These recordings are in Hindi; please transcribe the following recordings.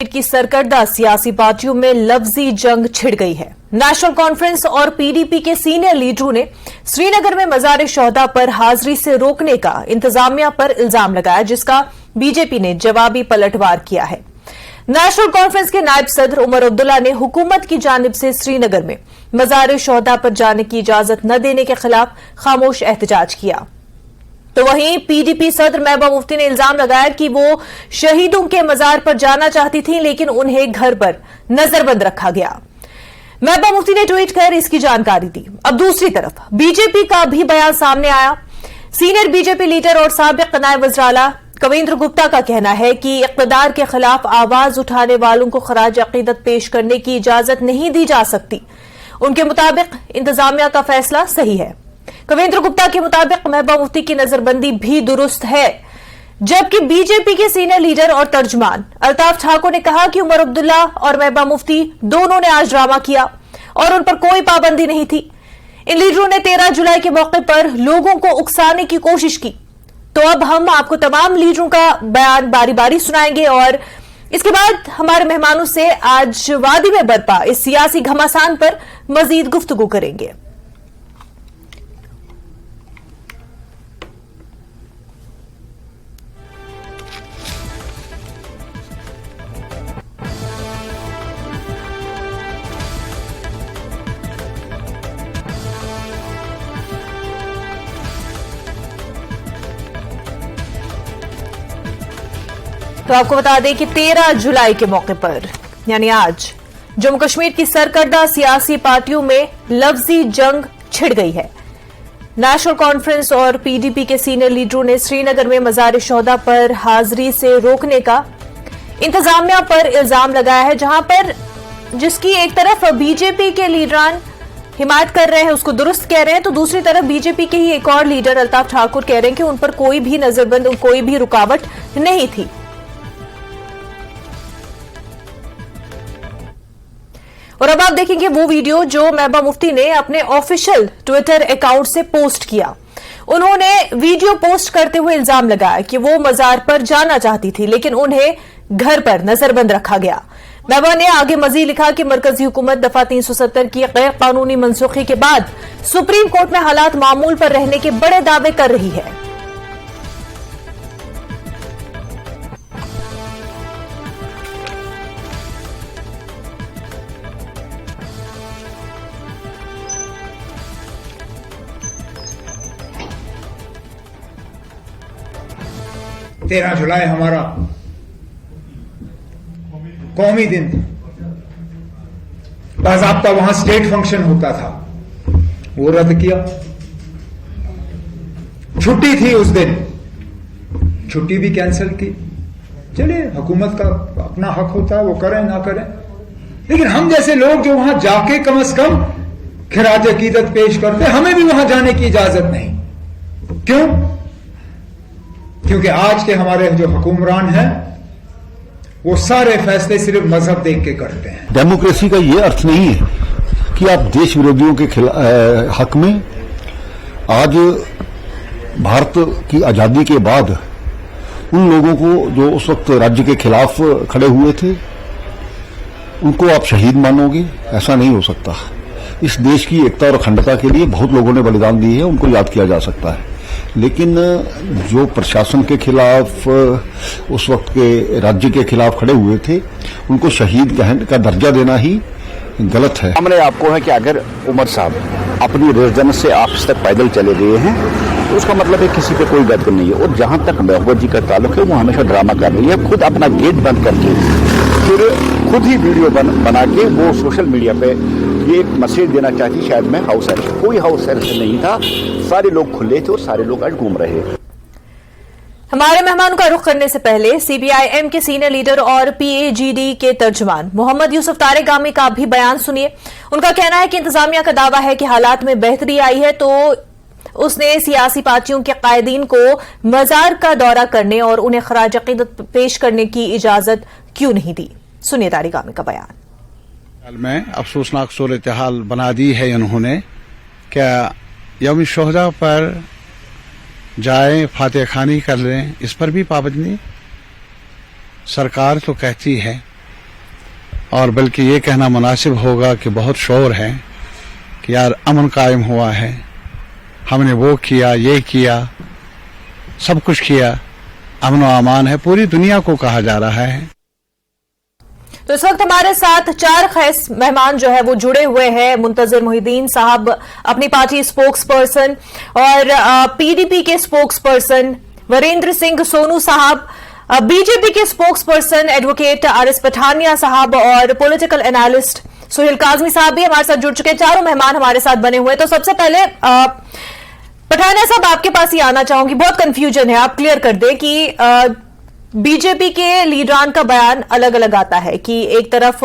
की सरकर्दा सियासी पार्टियों में लफ्जी जंग छिड़ गई है। नेशनल कॉन्फ्रेंस और पीडीपी के सीनियर लीडरों ने श्रीनगर में मजार शोहदा पर हाजिरी से रोकने का इंतजामिया पर इल्जाम लगाया, जिसका बीजेपी ने जवाबी पलटवार किया है। नेशनल कॉन्फ्रेंस के नायब सदर उमर अब्दुल्ला ने हुकूमत की जानिब से श्रीनगर में मजार शोहदा पर जाने की इजाजत न देने के खिलाफ खामोश एहतजाज किया। तो वहीं पीडीपी सदर महबूबा मुफ्ती ने इल्जाम लगाया कि वो शहीदों के मजार पर जाना चाहती थी, लेकिन उन्हें घर पर नजरबंद रखा गया। महबूबा मुफ्ती ने ट्वीट कर इसकी जानकारी दी। अब दूसरी तरफ बीजेपी का भी बयान सामने आया। सीनियर बीजेपी लीडर और साबिक नायब वज़ीर-ए-आला कविंद्र गुप्ता का कहना है कि इक़्तिदार के खिलाफ आवाज उठाने वालों को खराज अकीदत पेश करने की इजाजत नहीं दी जा सकती। उनके मुताबिक इंतजामिया का फैसला सही है। कविंद्र गुप्ता के मुताबिक महबूबा मुफ्ती की नजरबंदी भी दुरुस्त है, जबकि बीजेपी के सीनियर लीडर और तर्जुमान अल्ताफ ठाकुर ने कहा कि उमर अब्दुल्ला और महबूबा मुफ्ती दोनों ने आज ड्रामा किया और उन पर कोई पाबंदी नहीं थी। इन लीडरों ने 13 जुलाई के मौके पर लोगों को उकसाने की कोशिश की। तो अब हम आपको तमाम लीडरों का बयान बारी बारी सुनाएंगे और इसके बाद हमारे मेहमानों से आज वादी में बरपा इस सियासी घमासान पर मजीद गुफ्तगू करेंगे। तो आपको बता दें कि 13 जुलाई के मौके पर यानी आज जम्मू कश्मीर की सरकर्दा सियासी पार्टियों में लफ्जी जंग छिड़ गई है। नेशनल कॉन्फ्रेंस और पीडीपी के सीनियर लीडरों ने श्रीनगर में मजार शोहदा पर हाजिरी से रोकने का इंतजामिया पर इल्जाम लगाया है, जहां पर जिसकी एक तरफ बीजेपी के लीडरान हिमायत कर रहे हैं, उसको दुरुस्त कह रहे हैं, तो दूसरी तरफ बीजेपी के ही एक और लीडर अल्ताफ ठाकुर कह रहे हैं कि उन पर कोई भी नजरबंद, कोई भी रुकावट नहीं थी। और अब आप देखेंगे वो वीडियो जो महबूबा मुफ्ती ने अपने ऑफिशियल ट्विटर अकाउंट से पोस्ट किया। उन्होंने वीडियो पोस्ट करते हुए इल्जाम लगाया कि वो मजार पर जाना चाहती थी, लेकिन उन्हें घर पर नजरबंद रखा गया। महबूबा ने आगे मजीद लिखा कि मरकजी हुकूमत दफा 370 की गैर कानूनी मनसूखी के बाद सुप्रीम कोर्ट में हालात मामूल पर रहने के बड़े दावे कर रही है। तेरह जुलाई हमारा कौमी दिन था। बाज़ाब्ता वहां स्टेट फंक्शन होता था, वो रद्द किया। छुट्टी थी उस दिन, छुट्टी भी कैंसिल की। चलिए, हुकूमत का अपना हक होता है, वो करें ना करें, लेकिन हम जैसे लोग जो वहां जाके कम से कम खिराज अकीदत पेश करते, हमें भी वहां जाने की इजाजत नहीं। क्यों? क्योंकि आज के हमारे जो हुक्मरान हैं वो सारे फैसले सिर्फ मजहब देख के करते हैं। डेमोक्रेसी का ये अर्थ नहीं है कि आप देश विरोधियों के हक में, आज भारत की आजादी के बाद उन लोगों को जो उस वक्त राज्य के खिलाफ खड़े हुए थे उनको आप शहीद मानोगे? ऐसा नहीं हो सकता। इस देश की एकता और अखंडता के लिए बहुत लोगों ने बलिदान दिए हैं, उनको याद किया जा सकता है। लेकिन जो प्रशासन के खिलाफ, उस वक्त के राज्य के खिलाफ खड़े हुए थे, उनको शहीद का दर्जा देना ही गलत है। हमने आपको है कि अगर उमर साहब अपनी रेजिडेंस से ऑफिस तक पैदल चले गए हैं तो उसका मतलब है किसी पे कोई गद्द नहीं है। और जहां तक महबूबा जी का ताल्लुक है, वो हमेशा ड्रामा कर रही है। खुद अपना गेट बंद करके फिर खुद ही वीडियो बना के वो सोशल मीडिया पे ये एक मैसेज देना चाहती, शायद मैं हाउस अरेस्ट। कोई हाउस अरेस्ट नहीं था, सारे लोग खुले थे और सारे लोग आज घूम रहे हैं। हमारे मेहमानों का रुख करने से पहले सीपीआईएम के सीनियर लीडर और पीएजीडी के तर्जुमान मोहम्मद यूसुफ तारेगामी का भी बयान सुनिए। उनका कहना है कि इंतजामिया का दावा है कि हालात में बेहतरी आई है, तो उसने सियासी पार्टियों के कायदीन को मजार का दौरा करने और उन्हें खराज अकीदत पेश करने की इजाजत क्यों नहीं दी। सुनिए तारेगामी का बयान। में अफसोसनाक सूरत हाल बना दी है इन्होंने। क्या यौम शोहदा पर जाए फातिहा खानी कर लें, इस पर भी पाबंदी। सरकार तो कहती है और बल्कि ये कहना मुनासिब होगा कि बहुत शोर है कि यार अमन कायम हुआ है, हमने वो किया, ये किया, सब कुछ किया, अमन व अमान है, पूरी दुनिया को कहा जा रहा है। तो इस वक्त हमारे साथ 4 खास मेहमान जो है वो जुड़े हुए हैं। मुंतजिर मोहिद्दीन साहब अपनी पार्टी स्पोक्स पर्सन और पीडीपी के स्पोक्स पर्सन, वीरेंद्र सिंह सोनू साहब बीजेपी के spokes person, advocate RS Pathania साहब और पॉलिटिकल एनालिस्ट सुहेल काजमी साहब भी हमारे साथ जुड़ चुके हैं। चारों मेहमान हमारे साथ बने हुए हैं। तो सबसे पहले पठानिया साहब आपके पास ही आना चाहूंगी, बहुत कंफ्यूजन है, आप क्लियर कर दें कि बीजेपी के लीडरान का बयान अलग अलग आता है कि एक तरफ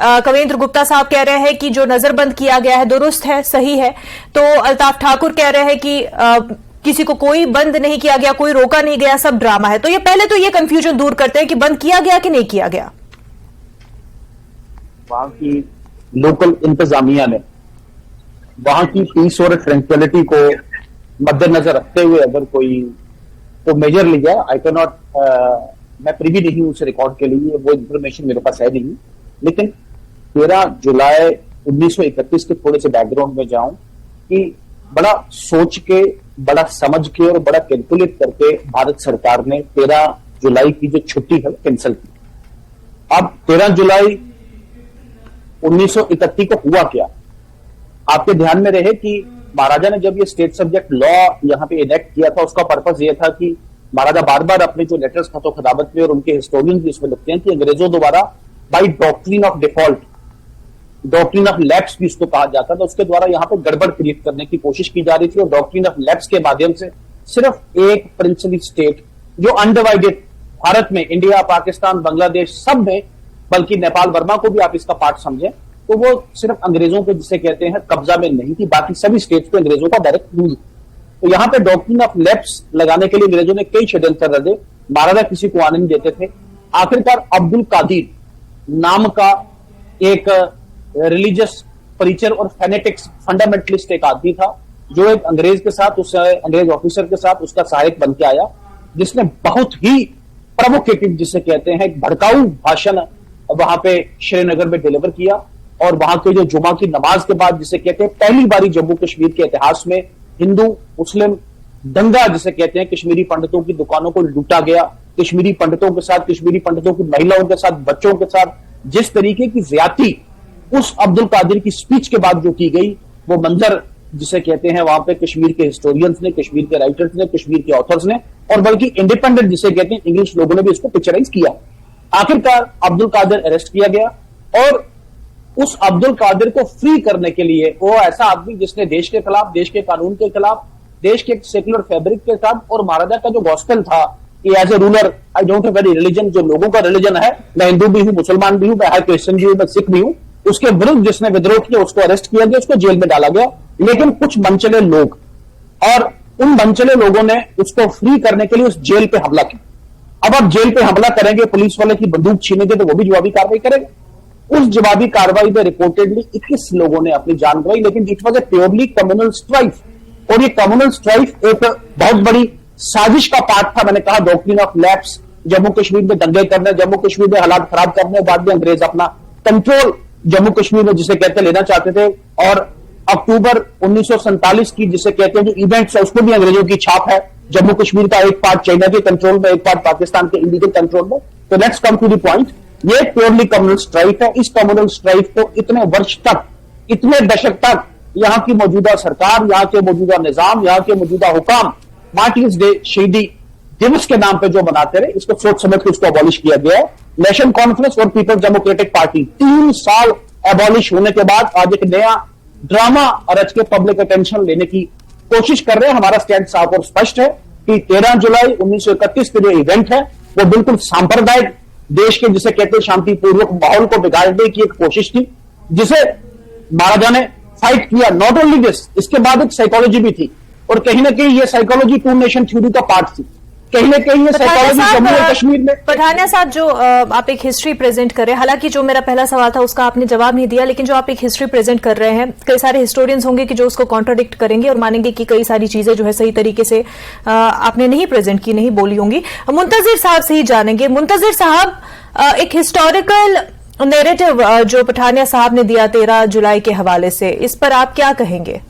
कविंद्र गुप्ता साहब कह रहे हैं कि जो नजरबंद किया गया है दुरुस्त है, सही है, तो अल्ताफ ठाकुर कह रहे हैं कि किसी को कोई बंद नहीं किया गया, कोई रोका नहीं गया, सब ड्रामा है। तो ये पहले तो ये कंफ्यूजन दूर करते हैं कि बंद किया गया कि नहीं किया गया। वहां की लोकल इंतजामिया ने वहां की पीस और ट्रैंक्विलिटी को मद्देनजर रखते हुए अगर कोई तो मेजर लिया, आई कैन नॉट, मैं प्रिवी नहीं हूं उस रिकॉर्ड के लिए, वो इंफॉर्मेशन मेरे पास है नहीं, लेकिन 13 जुलाई 1931 के थोड़े से बैकग्राउंड में जाऊं कि बड़ा सोच के, बड़ा समझ के और बड़ा कैलकुलेट करके भारत सरकार ने 13 जुलाई की जो छुट्टी है कैंसिल की। अब 13 जुलाई 1931 को हुआ क्या, आपके ध्यान में रहे कि महाराजा ने जब ये स्टेट सब्जेक्ट लॉ यहां पे इनेक्ट किया था, उसका पर्पस ये था कि महाराजा बार बार अपने जो लेटर्स खतो खिताबत में और उनके हिस्टोरियन भी इसमें लिखते हैं कि अंग्रेजों द्वारा by doctrine of default, doctrine of lapse भी उसको कहा जाता था, उसके द्वारा यहां पे गड़बड़ क्रिएट करने की कोशिश की जा रही थी। और डॉक्ट्रिन ऑफ लैप्स के माध्यम से सिर्फ एक प्रिंसिपली स्टेट जो अनडिवाइडेड भारत में, इंडिया, पाकिस्तान, बांग्लादेश सब में, बल्कि नेपाल वर्मा को भी आप इसका पार्ट समझें, तो वो सिर्फ अंग्रेजों के जिसे कहते हैं कब्जा में नहीं थी, बाकी सभी स्टेट्स पे अंग्रेजों का डायरेक्ट रूल। तो यहां पे डॉक्ट्रिन ऑफ लैप्स लगाने के लिए अंग्रेजों ने कई षड्यंत्र रचे, महाराजा किसी को आने नहीं देते थे। आखिरकार अब्दुल कादिर नाम का एक रिलीजियस प्रीचर और फेनेटिक्स फंडामेंटलिस्ट एक आदमी था, जो एक अंग्रेज के साथ, उस अंग्रेज ऑफिसर के साथ उसका सहायक बन के आया, जिसने बहुत ही प्रोवोकेटिव जिसे कहते हैं एक भड़काऊ भाषण वहां पे श्रीनगर में डिलीवर किया। और वहां के जो जुमा की नमाज के बाद जिसे कहते हैं पहली बारी जम्मू कश्मीर के इतिहास में हिंदू मुस्लिम दंगा जिसे कहते हैं, कश्मीरी पंडितों की दुकानों को लूटा गया, कश्मीरी पंडितों के साथ, कश्मीरी पंडितों की महिलाओं के साथ, बच्चों के साथ जिस तरीके की ज्यादती उस अब्दुल कादिर की स्पीच के बाद जो की गई, वो मंजर जिसे कहते हैं वहां पे कश्मीर के हिस्टोरियंस ने, कश्मीर के राइटर्स ने, कश्मीर के ऑथर्स ने और बल्कि इंडिपेंडेंट जिसे कहते हैं इंग्लिश लोगों ने भी इसको पिक्चराइज किया। आखिरकार अब्दुल कादिर अरेस्ट किया गया और उस अब्दुल कादिर को फ्री करने के लिए, वो ऐसा आदमी जिसने देश के खिलाफ, देश के कानून के खिलाफ, देश के सेक्युलर फैब्रिक के साथ और महाराजा का जो गॉस्पेल था कि as a ruler I don't have any religion, जो लोगों का रिलीजन है, मैं हिंदू भी हूं, मुसलमान भी हूं, मैं क्रिश्चियन भी हूं, मैं सिख भी हूं, उसके विरुद्ध जिसने विद्रोह किया उसको अरेस्ट किया गया, उसको जेल में डाला गया। लेकिन कुछ मनचले लोग और उन मनचले लोगों ने उसको फ्री करने के लिए उस जेल पे हमला किया। अब आप जेल पे हमला करेंगे, पुलिस वाले की बंदूक छीनेंगे तो वो भी जवाबी कार्रवाई करेंगे। उस जवाबी कार्रवाई में रिपोर्टेडली 21 लोगों ने अपनी जान गंवाई, लेकिन it was a purely communal strife. और ये कम्युनल स्ट्राइफ एक बहुत बड़ी साजिश का पार्ट था। मैंने कहा doctrine of lapse, Jammu Kashmir में दंगे करने, जम्मू कश्मीर में हालात खराब करने, बाद में अंग्रेज अपना कंट्रोल जम्मू कश्मीर में जिसे कहते लेना चाहते थे। और अक्टूबर 1947 की जिसे कहते हैं जो इवेंट्स है, उसमें भी अंग्रेजों की छाप है। जम्मू कश्मीर का एक पार्ट चाइना के कंट्रोल में, एक पार्ट पाकिस्तान के इलीगल कंट्रोल में। तो let's come to the point, ये प्योरली कम्युनल स्ट्राइक है। इस कम्युनल स्ट्राइक को इतने वर्ष तक, इतने दशक तक यहां की मौजूदा सरकार, यहां के मौजूदा निजाम, यहां के मौजूदा हुकाम मार्टिन्स डे, शहीदी दिवस के नाम पे जो मनाते रहे, इसको सोच समझ के उसको अबॉलिश किया गया है। नेशनल कॉन्फ्रेंस और पीपल्स डेमोक्रेटिक पार्टी 3 साल अबॉलिश होने के बाद आज एक नया ड्रामा रच के पब्लिक अटेंशन लेने की कोशिश कर रहे हैं। हमारा स्टैंड साफ और स्पष्ट है कि 13 जुलाई 1931 के जो इवेंट है वो बिल्कुल सांप्रदायिक, देश के जिसे कहते हैं शांतिपूर्वक माहौल को बिगाड़ने की एक कोशिश थी, जिसे महाराजा ने फाइट किया। नॉट ओनली दिस, इसके बाद एक साइकोलॉजी भी थी और कहीं ना कहीं ये साइकोलॉजी टू नेशन थ्योरी का पार्ट थी। कहीं ना कहीं ये साइकोलॉजी जम्मू और कश्मीर में। पठानिया साहब, जो आप एक हिस्ट्री प्रेजेंट कर रहे हैं, हालांकि जो मेरा पहला सवाल था उसका आपने जवाब नहीं दिया, लेकिन जो आप एक हिस्ट्री प्रेजेंट कर रहे हैं, कई सारे हिस्टोरियंस होंगे कि जो उसको कॉन्ट्राडिक्ट करेंगे और मानेंगे कि कई सारी चीजें जो है सही तरीके से आपने नहीं प्रेजेंट की, नहीं बोली होंगी। मुंतजिर साहब से ही जानेंगे। मुंतजिर साहब, एक हिस्टोरिकल नैरेटिव जो पठानिया साहब ने दिया 13 जुलाई के हवाले से, इस पर आप क्या कहेंगे?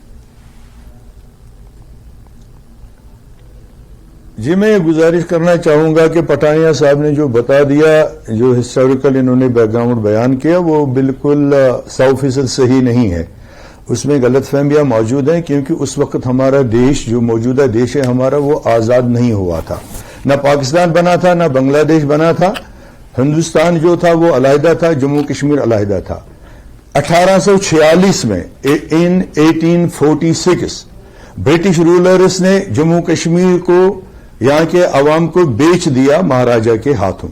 जी, मैं ये गुजारिश करना चाहूंगा कि पठानिया साहब ने जो बता दिया, जो हिस्टोरिकल इन्होंने बैकग्राउंड बयान किया, वो बिल्कुल 100% सही नहीं है। उसमें गलतफहमियां मौजूद हैं, क्योंकि उस वक्त हमारा देश, जो मौजूदा देश है हमारा, वो आजाद नहीं हुआ था। न पाकिस्तान बना था, न बांग्लादेश बना था। हिंदुस्तान जो था वो अलहदा था, जम्मू कश्मीर अलहदा था। 1846 में, इन 1846 ब्रिटिश रूलर्स ने जम्मू कश्मीर को, यहां के अवाम को बेच दिया महाराजा के हाथों।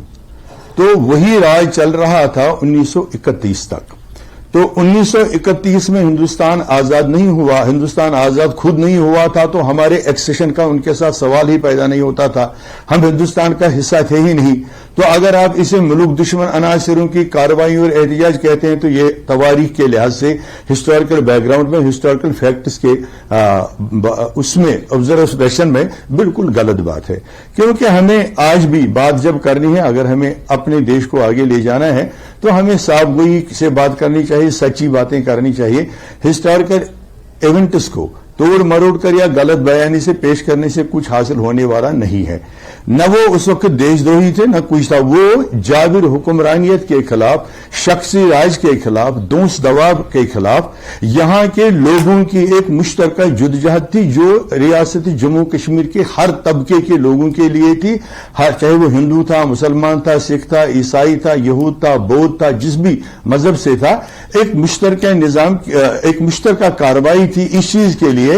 तो वही राज चल रहा था 1931 तक। तो 1931 में हिंदुस्तान आजाद नहीं हुआ, हिंदुस्तान आजाद खुद नहीं हुआ था, तो हमारे एक्सेशन का उनके साथ सवाल ही पैदा नहीं होता था। हम हिंदुस्तान का हिस्सा थे ही नहीं। तो अगर आप इसे मुल्क दुश्मन अनासरों की कार्रवाई और एहतिजाज कहते हैं, तो ये तवारीख के लिहाज से, हिस्टोरिकल बैकग्राउंड में, हिस्टोरिकल फैक्ट्स के उसमें, ऑब्जर्वेशन में बिल्कुल गलत बात है। क्योंकि हमें आज भी बात जब करनी है, अगर हमें अपने देश को आगे ले जाना है, तो हमें साफगोई से बात करनी चाहिए, सच्ची बातें करनी चाहिए। हिस्टोरिकल इवेंट्स को तोड़ मरोड़ कर या गलत बयानी से पेश करने से कुछ हासिल होने वाला नहीं है। न वो उस वक्त देशद्रोही थे, न कुछ था। वो जाबिर हुक्मरानियत के खिलाफ, शख्सी राज के खिलाफ, दोस्त दबाव के खिलाफ यहां के लोगों की एक मुश्तरका जुदजहद थी, जो रियासत जम्मू कश्मीर के हर तबके के लोगों के लिए थी। चाहे वो हिंदू था, मुसलमान था, सिख था, ईसाई था, यहूद था, बौद्ध था, जिस भी मजहब से था, एक मुश्तरका निजाम, एक मुश्तरका कार्रवाई थी इस चीज के लिए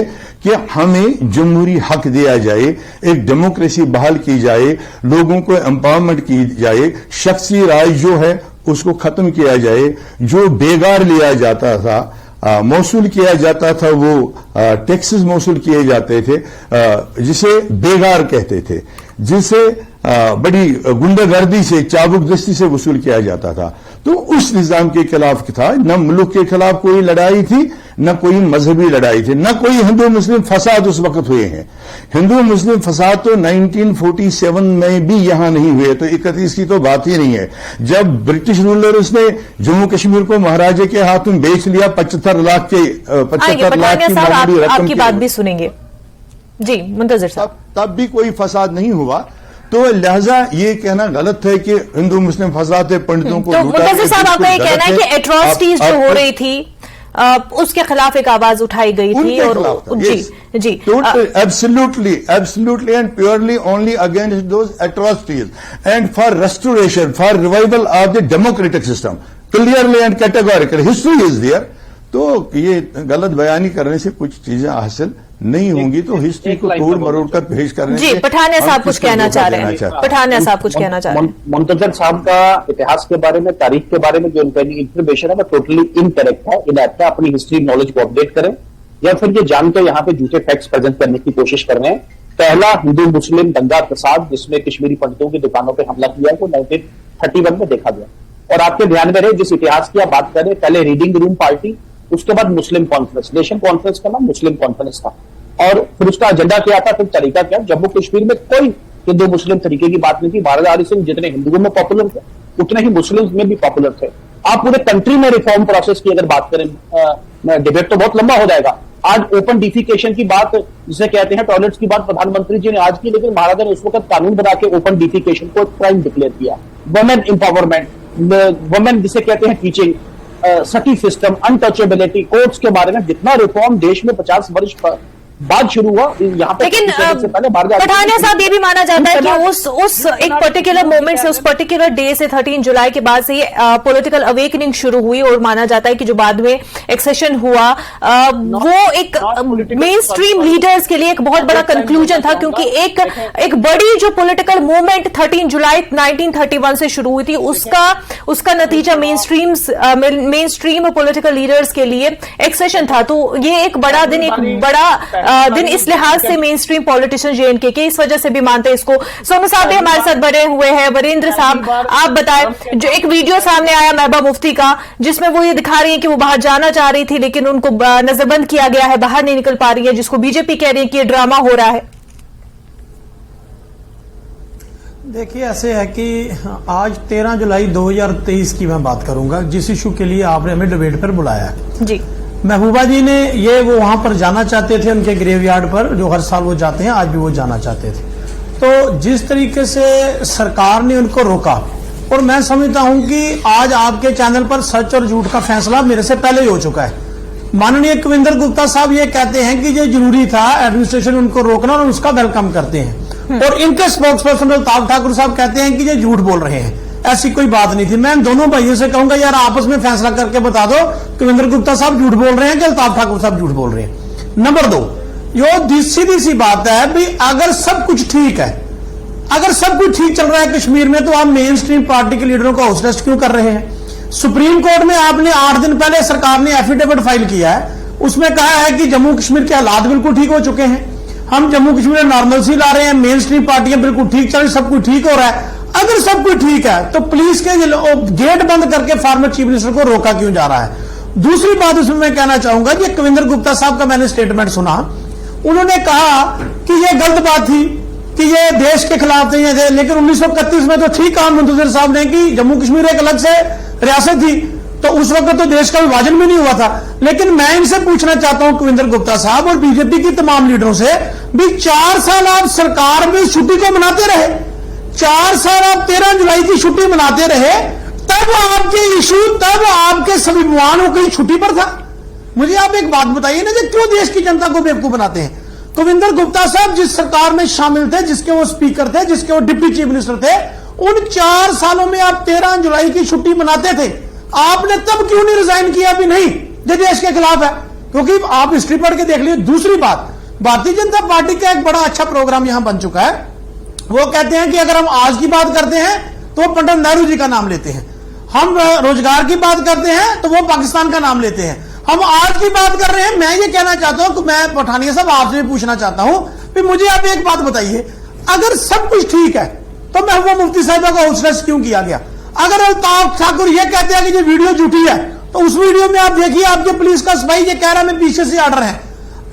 कि हमें जमहूरी हक दिया जाए, एक डेमोक्रेसी बहाल की जाए, लोगों को एम्पावरमेंट की जाए, शख्सी राज जो है उसको खत्म किया जाए। जो बेगार लिया जाता था, मौसूल किया जाता था, वो टैक्सेस मौसूल किए जाते थे, जिसे बेगार कहते थे, जिसे बड़ी गुंडागर्दी से, चाबुक दस्ती से वसूल किया जाता था। तो उस निजाम के खिलाफ था। न मुल्क के खिलाफ कोई लड़ाई थी, न कोई मजहबी लड़ाई थी, न कोई हिंदू मुस्लिम फसाद उस वक्त हुए हैं। हिंदू मुस्लिम फसाद तो 1947 में भी यहां नहीं हुए, तो 31 की तो बात ही नहीं है। जब ब्रिटिश रूलर्स ने जम्मू कश्मीर को महाराजे के हाथों बेच लिया 75 लाख की मामूली रकम आपकी बात भी सुनेंगे जी मुंतजिर साहब, तब भी कोई फसाद नहीं हुआ। तो लिहाजा ये कहना गलत है कि हिंदू मुस्लिम फसाद है, पंडितों को तो मुंतजिर साहब, आपका ये कहना है कि एट्रोसिटीज जो हो रही थी उसके खिलाफ एक आवाज उठाई गई थी, और जी absolutely and purely only against those atrocities and for restoration, for revival of the democratic system, clearly and categorical. History is there. तो ये गलत बयानी करने से कुछ चीजें हासिल नहीं होंगी, तो हिस्ट्री को तोड़ मरोड़ कर पेश करने जी। पठानिया साहब कुछ कहना चाह रहे हैं, पठानिया साहब कुछ कहना चाह रहे हैं। मुंतजर साहब का इतिहास के बारे में, तारीख के बारे में जो उनका इंफॉर्मेशन है वो टोटली इनकरेक्ट है, इनएप्ट है। अपनी हिस्ट्री नॉलेज को अपडेट करें, या फिर ये जान के यहाँ पे झूठे फैक्ट्स प्रेजेंट करने की कोशिश कर रहे हैं। पहला हिंदू मुस्लिम दंगा फसाद जिसमें कश्मीरी पंडितों की दुकानों पर हमला किया, वो 1931 में देखा गया। और आपके ध्यान में रहे, जिस इतिहास की आप बात करें, पहले रीडिंग रूम पार्टी, उसके बाद मुस्लिम कॉन्फ्रेंस, नेशन कॉन्फ्रेंस का नाम मुस्लिम कॉन्फ्रेंस था, और फिर उसका एजेंडा क्या था, फिर तरीका क्या। जम्मू कश्मीर में कोई हिंदू मुस्लिम तरीके की बात नहीं थी। महाराजा हरि सिंह जितने हिंदुओं में पॉपुलर थे, उतने ही मुस्लिम में भी पॉपुलर थे। आप पूरे कंट्री में रिफॉर्म प्रोसेस की अगर बात करें, डिबेट तो बहुत लंबा हो जाएगा। आज ओपन डिफिकेशन की बात, जिसे कहते हैं टॉयलेट्स की बात, प्रधानमंत्री जी ने आज की, लेकिन महाराजा ने उस वक्त कानून बना के ओपन डिफिकेशन को क्राइम डिक्लेयर किया। वुमेन एम्पावरमेंट, वुमेन जिसे कहते हैं टीचिंग, सटी सिस्टम, अनटचेबिलिटी, कोर्ट्स के बारे में जितना रिफॉर्म देश में 50 वर्ष बाद शुरू हुआ, यहाँ पे लेकिन पठानिया साहब, ये भी माना जाता है कि उस एक पर्टिकुलर मोमेंट से, उस पर्टिकुलर डे से 13 जुलाई के बाद से ये पॉलिटिकल अवेकनिंग शुरू हुई, और माना जाता है कि जो बाद में एक्सेशन हुआ वो एक मेन स्ट्रीम लीडर्स के लिए एक बहुत बड़ा कंक्लूजन था, क्योंकि एक बड़ी जो पॉलिटिकल मूवमेंट 13 जुलाई 1931 से शुरू हुई थी, उसका नतीजा मेन स्ट्रीम पॉलिटिकल लीडर्स के लिए एक्सेशन था। तो ये एक बड़ा दिन, एक बड़ा दिन इस लिहाज से मेन स्ट्रीम पॉलिटिशियन जेएनके के इस वजह से भी मानते हैं इसको। सोनू साहब भी हमारे साथ बने हुए हैं। वरेंद्र साहब, आप बताएं, जो एक वीडियो सामने आया महबूबा मुफ्ती का, जिसमें वो ये दिखा रही है कि वो बाहर जाना चाह रही थी, लेकिन उनको नजरबंद किया गया है, बाहर नहीं निकल पा रही है, जिसको बीजेपी कह रही है कि ये ड्रामा हो रहा है। देखिए, ऐसे है कि आज 13 जुलाई 2023 की मैं बात करूंगा, जिस इशू के लिए आपने हमें डिबेट पर बुलाया है। जी, महबूबा जी ने वो वहां पर जाना चाहते थे, उनके ग्रेवयार्ड पर, जो हर साल वो जाते हैं, आज भी वो जाना चाहते थे। तो जिस तरीके से सरकार ने उनको रोका, और मैं समझता हूं कि आज आपके चैनल पर सच और झूठ का फैसला मेरे से पहले ही हो चुका है। माननीय कविंदर गुप्ता साहब ये कहते हैं कि ये जरूरी था एडमिनिस्ट्रेशन उनको रोकना, और उसका वेलकम करते हैं। और इनके स्पोक्स पर्सन अल्ताफ ठाकुर साहब कहते हैं कि ये झूठ बोल रहे हैं, ऐसी कोई बात नहीं थी। मैं दोनों भाइयों से कहूंगा, यार आपस में फैसला करके बता दो, कविंदर गुप्ता साहब झूठ बोल रहे हैं कि अल्ताफ ठाकुर साहब झूठ बोल रहे हैं। नंबर 2, जो सीधी सी बात है भी, अगर सब कुछ ठीक है, अगर सब कुछ ठीक चल रहा है कश्मीर में, तो आप मेन स्ट्रीम पार्टी के लीडरों को हाउस अरेस्ट क्यों कर रहे हैं? सुप्रीम कोर्ट में आपने 8 दिन पहले सरकार ने एफिडेविट फाइल किया है, उसमें कहा है कि जम्मू कश्मीर के हालात बिल्कुल ठीक हो चुके हैं, हम जम्मू कश्मीर में नॉर्मलसी ला रहे हैं, मेन स्ट्रीम पार्टियां बिल्कुल ठीक चल रही, सब कुछ ठीक हो रहा है। अगर सब कुछ ठीक है तो पुलिस के गेट बंद करके फॉर्मर चीफ मिनिस्टर को रोका क्यों जा रहा है? दूसरी बात उसमें मैं कहना चाहूंगा कि कविंदर गुप्ता साहब का मैंने स्टेटमेंट सुना, उन्होंने कहा कि यह गलत बात थी कि ये देश के खिलाफ नहीं थे, लेकिन 1931 में तो ठीक कहा मुंतजिर साहब ने कि जम्मू कश्मीर एक अलग से रियासत थी, तो उस वक्त तो देश का विभाजन भी नहीं हुआ था। लेकिन मैं इनसे पूछना चाहता हूं, कविंदर गुप्ता साहब और बीजेपी की तमाम लीडरों से, भी 4 साल आप सरकार में छुट्टी को मनाते रहे, 4 साल आप 13 जुलाई की छुट्टी मनाते रहे, तब आपके इशू, तब आपके संविधान वो कहीं छुट्टी पर था। मुझे आप एक बात बताइए ना, कि क्यों देश की जनता को बेवकूफ बनाते हैं? कविंदर गुप्ता साहब जिस सरकार में शामिल थे, जिसके वो स्पीकर थे, जिसके वो डिप्टी चीफ मिनिस्टर थे, उन 4 सालों में आप 13 जुलाई की छुट्टी मनाते थे, आपने तब क्यों नहीं रिजाइन किया? भी नहीं, जो देश के खिलाफ है, क्योंकि आप हिस्ट्री पढ़ के देख लीजिए। दूसरी बात, भारतीय जनता पार्टी का एक बड़ा अच्छा प्रोग्राम यहां बन चुका है। वो कहते हैं कि अगर हम आज की बात करते हैं तो वो पंडित नेहरू जी का नाम लेते हैं, हम रोजगार की बात करते हैं तो वो पाकिस्तान का नाम लेते हैं, हम आज की बात कर रहे हैं। मैं ये कहना चाहता हूं कि मैं पठानिया साहब आपसे भी पूछना चाहता हूं कि मुझे आप एक बात बताइए, अगर सब कुछ ठीक है तो महबूबा मुफ्ती साहिबा को हाउस अरेस्ट क्यों किया गया? अगर अल्ताफ ठाकुर ये कहते हैं कि ये वीडियो झूठी है, तो उस वीडियो में आप देखिए, आपके पुलिस का सिपाही ये कह रहा है मैं पीछे से ऑर्डर है।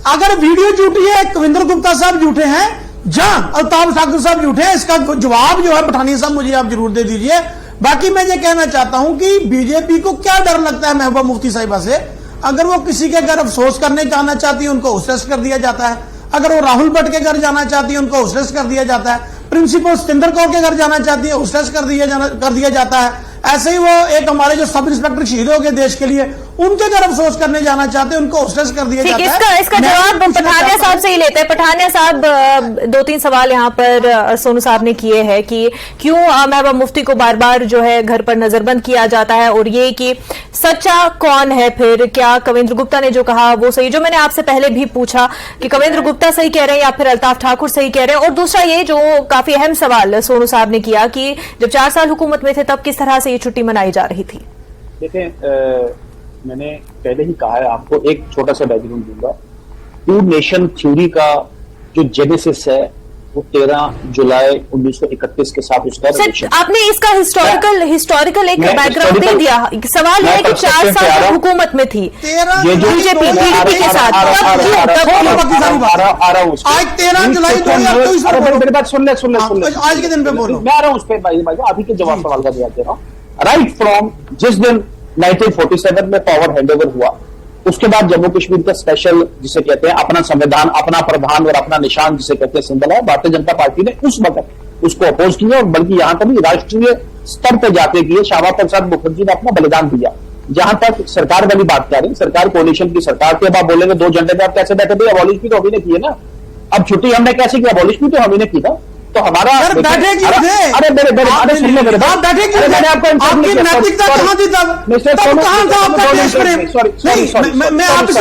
अगर वीडियो झूठी है, कविंदर गुप्ता साहब झूठे हैं, जहां अल्ताफ ठाकुर साहब झूठे हैं, इसका जवाब जो है पठानिया साहब मुझे आप जरूर दे दीजिए। बाकी मैं ये कहना चाहता हूं कि बीजेपी को क्या डर लगता है महबूबा मुफ्ती साहिबा से? अगर वो किसी के घर अफसोस करने जाना चाहती है, उनको हाउस अरेस्ट कर दिया जाता है। अगर वो राहुल भट्ट के घर जाना चाहती है, उनको हाउस अरेस्ट कर दिया जाता है। प्रिंसिपल सतिंदर कौर के घर जाना चाहती है, हाउस अरेस्ट कर दिया जाता है। ऐसे ही वो एक हमारे जो सब इंस्पेक्टर शहीद हो गए देश के लिए, उनके घर अफसोस करने जाना चाहते हैं, उनको हाउस अरेस्ट कर दिया जाता है। इसका जवाब पठानिया साहब से ही लेते हैं। पठानिया साहब, 2-3 सवाल यहाँ पर सोनू साहब ने किए हैं कि क्यों महबूबा मुफ्ती को बार बार जो है घर पर नजरबंद किया जाता है, और ये कि सच्चा कौन है फिर? क्या कविंद्र गुप्ता ने जो कहा वो सही, जो मैंने आपसे पहले भी पूछा कि कविंद्र गुप्ता सही कह रहे हैं या फिर अल्ताफ ठाकुर सही कह रहे हैं? और दूसरा ये जो काफी अहम सवाल सोनू साहब ने किया कि जब 4 साल हुकूमत में थे तब किस तरह से ये छुट्टी मनाई जा रही थी? देखें, मैंने पहले ही कहा है, आपको एक छोटा सा बैकग्राउंड दूंगा। 2 नेशन थ्योरी का जो जेनेसिस है वो 13 जुलाई 1931 के साथ उसका आपने इसका हिस्टोरिकल एक बैकग्राउंड दे दिया। सवाल है कि 4 साल हुकूमत में थी बीजेपी पीडीपी के साथ, आज 13 जुलाई मेरी बात सुन ले आज के दिन पे बोलो, मैं आ रहा हूँ उस पर भाई, अभी के जवाब सवाल का जवाब दे रहा हूँ। राइट फ्रॉम जिस दिन 1947 में पावर हैंडओवर हुआ, उसके बाद जम्मू कश्मीर का स्पेशल, जिसे कहते हैं अपना संविधान, अपना प्रधान और अपना निशान, जिसे कहते हैं सिंबल है, भारतीय जनता पार्टी ने उस वक्त उसको अपोज किया, और बल्कि यहां तक राष्ट्रीय स्तर पर जाके किए। श्यामा प्रसाद मुखर्जी ने अपना बलिदान दिया। जहां तक सरकार वाली बात कर रही है, सरकार कोalition की सरकार थी। अब आप बोलेंगे 2 झंडे में आप कैसे बैठे थे? अबॉलिश भी तो हम ही ने की है ना। अब छुट्टी हमने कैसे की? अबॉलिश भी तो हम ही ने की था। तो हमारा अरे सुन ले मेरे बात, मैंने आपकी नैतिकता कहां थी तब? कहां था आपका देश प्रेम? सॉरी, मैं आपसे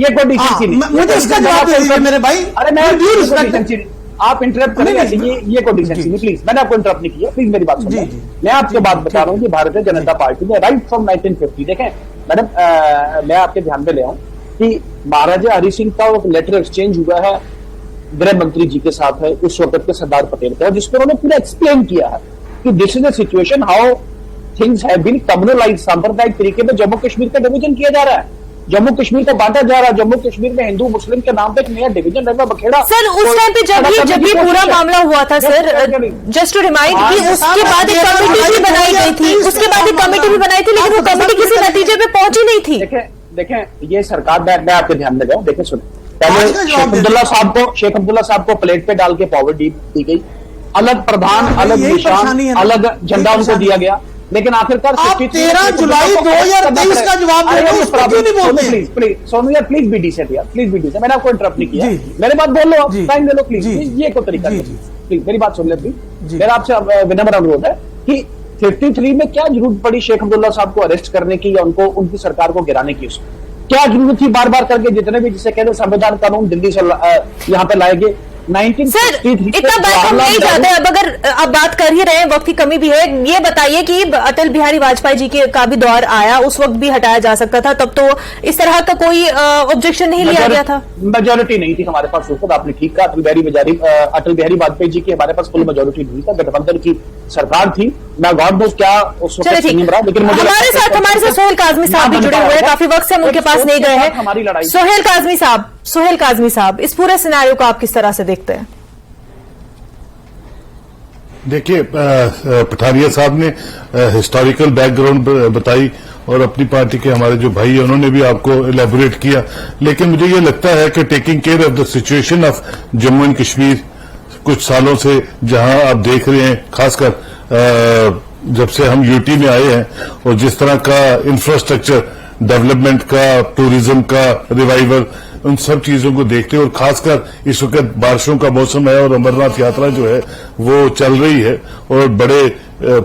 ये कोई डिसेंसी नहीं, मुझे इसका जवाब दे दीजिए मेरे भाई। अरे मैं आप इंटरप्ट करेंगे, ये कोई डिसेंसी नहीं, प्लीज। मैंने आपको इंटरप्ट नहीं किया, प्लीज मेरी बात सुनिए। मैं आपको बात बता रहा हूँ कि भारतीय जनता पार्टी ने राइट फ्रॉम 1950, देखें मैडम, मैं आपके ध्यान में ले आऊं कि महाराजा हरि सिंह का एक लेटर एक्सचेंज हुआ है गृह मंत्री जी के साथ है, उस वक्त के सरदार पटेल का, जिसमें उन्होंने पूरा एक्सप्लेन किया है कि this is the situation how things have been communalised, सांप्रदायिक तरीके में जम्मू कश्मीर का डिवीजन किया जा रहा है। जम्मू कश्मीर को बांटा जा रहा है, जम्मू कश्मीर में हिंदू मुस्लिम के नाम पे एक नया डिवीजन रखना बखेड़ा। सर उस टाइम पे जब ये पूरा मामला हुआ था सर, जस्ट टू रिमाइंड कि उसके बाद एक कमेटी भी बनाई गई थी, उसके बाद एक कमेटी भी बनाई थी, लेकिन वो कमेटी किसी नतीजे पे पहुंची नहीं थी। देखें ये सरकार, मैं आपके ध्यान में जाऊं, देखें सुन, पहले शेख अब्दुल्ला साहब को प्लेट पे डाल के पावर दी गई, अलग प्रधान, अलग निशान, अलग झंडा उनको दिया गया, लेकिन आखिरकार 13 जुलाई 2023 का जवाब दे रहे हो, प्लीज सोनू यार, प्लीज बी डिसेंट यार, प्लीज बी डिसेंट। मैंने आपको इंटरप्ट नहीं किया, मेरे बात बोल लो, टाइम दे लो प्लीज, ये कोई तरीका नहीं, प्लीज मेरी बात सुन ले प्लीज। मेरा आपसे विनम्र अनुरोध है कि 53 में क्या जरूरत पड़ी शेख अब्दुल्ला साहब को अरेस्ट करने की या उनको उनकी सरकार को गिराने की, उसमें क्या जरूरत थी बार बार करके जितने भी जिसे कहते संविधान कानून दिल्ली से यहाँ पे लाए गए। सर इतना बात हम नहीं चाहते, अब अगर आप बात कर ही रहे हैं, वक्त की कमी भी है, ये बताइए कि अटल बिहारी वाजपेयी जी का भी दौर आया, उस वक्त भी हटाया जा सकता था, तब तो इस तरह का कोई ऑब्जेक्शन नहीं लिया गया था। मेजोरिटी नहीं थी हमारे पास उस वक्त, आपने ठीक कहा, अटल बिहारी वाजपेयी जी की हमारे पास फुल मेजोरिटी नहीं था, गठबंधन की सरकार थी, मैं गॉड नोस क्या उस वक्त नहीं रहा, लेकिन हमारे साथ सोहेल काजमी साहब भी जुड़े हुए हैं, काफी वक्त से हम उनके पास नहीं गए हैं। सोहेल काजमी साहब, इस पूरे सिनेरियो को आप किस तरह से देखते हैं? देखिए, पठानिया साहब ने हिस्टोरिकल बैकग्राउंड बताई और अपनी पार्टी के हमारे जो भाई हैं उन्होंने भी आपको इलेबोरेट किया, लेकिन मुझे ये लगता है कि taking care of the situation of Jammu and Kashmir कुछ सालों से जहां आप देख रहे हैं, खासकर जब से हम यूटी में आए हैं और जिस तरह का इंफ्रास्ट्रक्चर डेवलपमेंट का, टूरिज्म का रिवाइवल, उन सब चीजों को देखते हैं, और खासकर इस वक्त बारिशों का मौसम है और अमरनाथ यात्रा जो है वो चल रही है और बड़े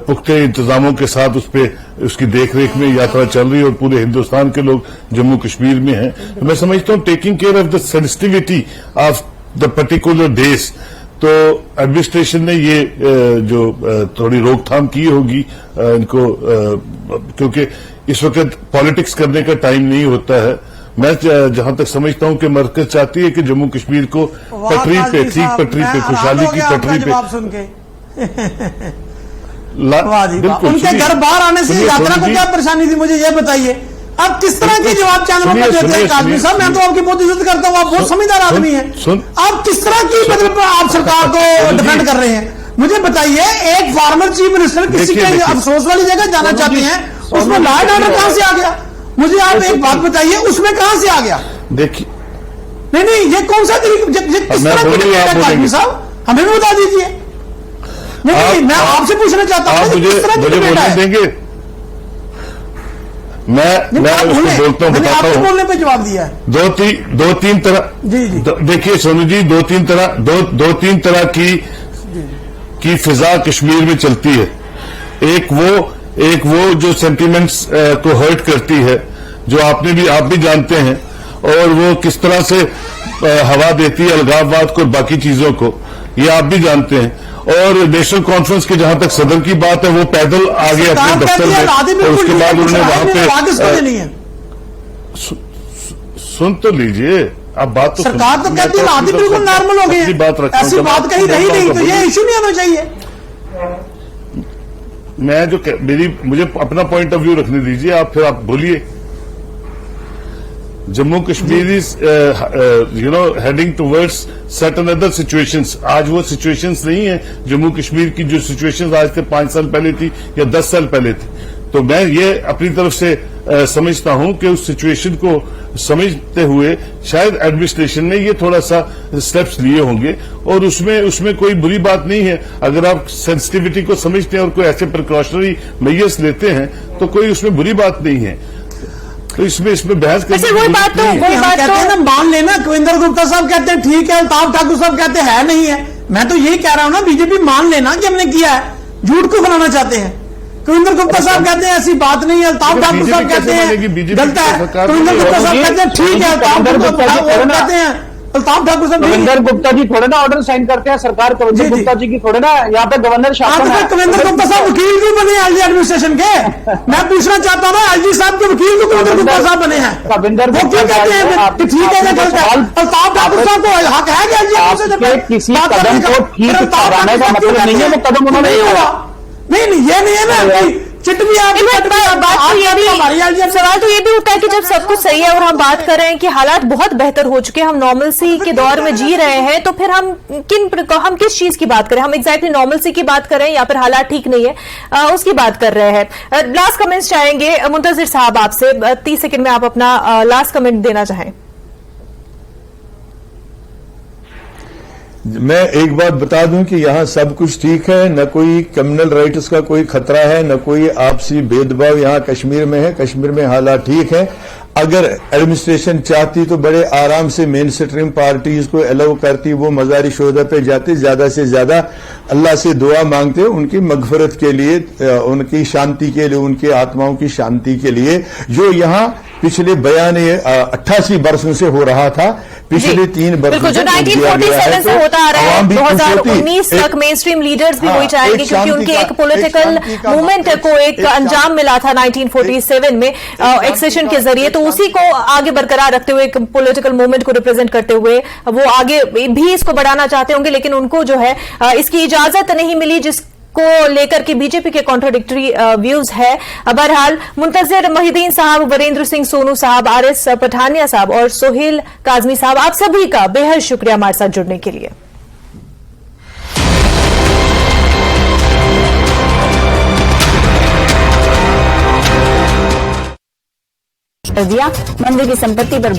पुख्ते इंतजामों के साथ उसकी देखरेख में यात्रा चल रही है और पूरे हिंदुस्तान के लोग जम्मू कश्मीर में हैं। तो मैं समझता हूं taking care of the sensitivity of the particular days, तो एडमिनिस्ट्रेशन ने ये जो थोड़ी रोकथाम की होगी इनको, क्योंकि इस वक्त पॉलिटिक्स करने का टाइम नहीं होता है। मैं जहां तक समझता हूं कि मरकज चाहती है कि जम्मू कश्मीर को पटरी पे, ठीक पटरी पे, खुशहाली की पटरी पे उनके घर बाहर आने से यात्रा को क्या परेशानी थी, मुझे ये बताइए। अब किस तरह के जवाब चैनलों पर देते हैं काजमी साहब? मैं तो आपकी बहुत इज्जत करता हूँ, आप बहुत समझदार आदमी हैं, आप किस तरह की मतलब आप सरकार को डिफेंड कर रहे हैं? मुझे बताइए, एक फॉर्मर चीफ मिनिस्टर किसी के अफसोस वाली जगह जाना चाहते हैं, उसमें लॉ एंड ऑर्डर कहां से आ गया? मुझे आप एक बात बताइए, उसमें कहां से आ गया? देखिए, नहीं, ये कौन सा किस तरह की काजमी साहब, हमें भी बता दीजिए। नहीं, मैं आपसे पूछना चाहता हूँ, मुझे बोलने देंगे? मैं उसको बोलता हूँ, बताता हूँ। बोलने पे जवाब दिया है। दो तीन तरह, जी देखिए सोनू जी, दो तीन तरह की फिजा कश्मीर में चलती है। एक वो जो सेंटिमेंट्स को हर्ट करती है, जो आप भी जानते हैं, और वो किस तरह से हवा देती है अलगाववाद को और बाकी चीजों को, ये आप भी जानते हैं। और नेशनल कॉन्फ्रेंस के जहां तक सदर की बात है, वो पैदल आगे अपने दफ्तर में, और उसके बाद उन्होंने वहां पे सुन तो लीजिए, आप बात तो सरकार तो कहती है आदमी बिल्कुल नॉर्मल हो गए, ऐसी बात कहीं रही नहीं, तो ये इश्यू नहीं होना चाहिए। मैं जो मुझे अपना पॉइंट ऑफ व्यू रखने दीजिए, आप फिर आप बोलिए। Jammu Kashmir is heading towards certain other situations. आज वो सिचुएशंस नहीं है जम्मू कश्मीर की जो सिचुएशंस आज से 5 साल पहले थी या 10 साल पहले थी। तो मैं ये अपनी तरफ से समझता हूं कि उस सिचुएशन को समझते हुए शायद एडमिनिस्ट्रेशन ने ये थोड़ा सा स्टेप्स लिए होंगे, और उसमें कोई बुरी बात नहीं है। अगर आप सेंसिटिविटी को समझते हैं और कोई ऐसे प्रिकॉशनरी मेजर्स लेते हैं तो कोई उसमें बुरी बात नहीं है। तो इसमें बहस करने वही बात कहते हैं ना, मान लेना, कविंदर गुप्ता साहब कहते हैं ठीक है, अल्ताफ ठाकुर साहब कहते हैं नहीं है। मैं तो यही कह रहा हूं ना, बीजेपी मान लेना कि हमने किया है, झूठ को बनाना चाहते हैं। कविंदर गुप्ता साहब कहते हैं ऐसी बात नहीं है, अल्ताफ ठाकुर साहब कहते हैं गलत है, कविंदर गुप्ता साहब कहते हैं ठीक है, अल्ताफ कहते हैं, अल्ताफ ठाकुर साहब कविंदर गुप्ता जी थोड़े ना ऑर्डर साइन करते हैं, सरकार कविंदर गुप्ता जी की थोड़े ना, यहाँ पे गवर्नर शासन है। कविंदर गुप्ता साहब वकील क्यों बने एलजी एडमिनिस्ट्रेशन के? मैं पूछना चाहता हूँ ना, एलजी साहब के वकील को कविंदर गुप्ता साहब बने हैं, कविंदर वो क्यों कहते हैं कि ठीक है गलत है? अल्ताफ ठाकुर साहब को हक है कि एलजी किसी कदम को ठीक ठहराने का मतलब नहीं है, वो कदम उन्होंने नहीं, ये नहीं है ना चिट भी आपकी बात तो ये भी, सवाल तो ये भी उठता है कि जब सब कुछ सही है और हम बात कर रहे हैं कि हालात बहुत बेहतर हो चुके हैं, हम नॉर्मलसी के दौर में जी रहे हैं, तो फिर हम किस चीज की बात करें? हम एग्जैक्टली नॉर्मलसी की बात करें या फिर हालात ठीक नहीं है उसकी बात कर रहे हैं? लास्ट कमेंट्स चाहेंगे मुंतजिर साहब आपसे, 30 सेकंड में आप अपना लास्ट कमेंट देना चाहें। मैं एक बात बता दूं कि यहां सब कुछ ठीक है, न कोई क्रिमिनल राइट्स का कोई खतरा है, न कोई आपसी भेदभाव यहां कश्मीर में है। कश्मीर में हालात ठीक है। अगर एडमिनिस्ट्रेशन चाहती तो बड़े आराम से मेन स्ट्रीम पार्टीज को अलाउ करती, वो मज़ारी शोधा पे जाते, ज्यादा से ज्यादा अल्लाह से दुआ मांगते उनकी मगफरत के लिए, उनकी शांति के लिए, उनकी आत्माओं की शांति के लिए, जो यहां पिछले 88 वर्षों से हो रहा था, पिछले 3 वर्षों जो 1947 से होता आ रहा है, 2019 तक मेन स्ट्रीम लीडर्स भी वही चाहेंगे, क्योंकि उनके एक पॉलिटिकल मूवमेंट को एक अंजाम मिला था 1947 में एक्सेशन के जरिए, तो उसी को आगे बरकरार रखते हुए, एक पॉलिटिकल मूवमेंट को रिप्रेजेंट करते हुए वो आगे भी इसको बढ़ाना चाहते होंगे, लेकिन उनको जो है इसकी इजाजत नहीं मिली, जिसको लेकर के बीजेपी के कॉन्ट्राडिक्टरी व्यूज है। बहरहाल मुंतजिर मोहिद्दीन साहब, वीरेंद्र सिंह सोनू साहब, आरएस पठानिया साहब और सोहेल काजमी साहब, आप सभी का बेहद शुक्रिया हमारे साथ जुड़ने के लिए। दिया मंदिर की संपत्ति पर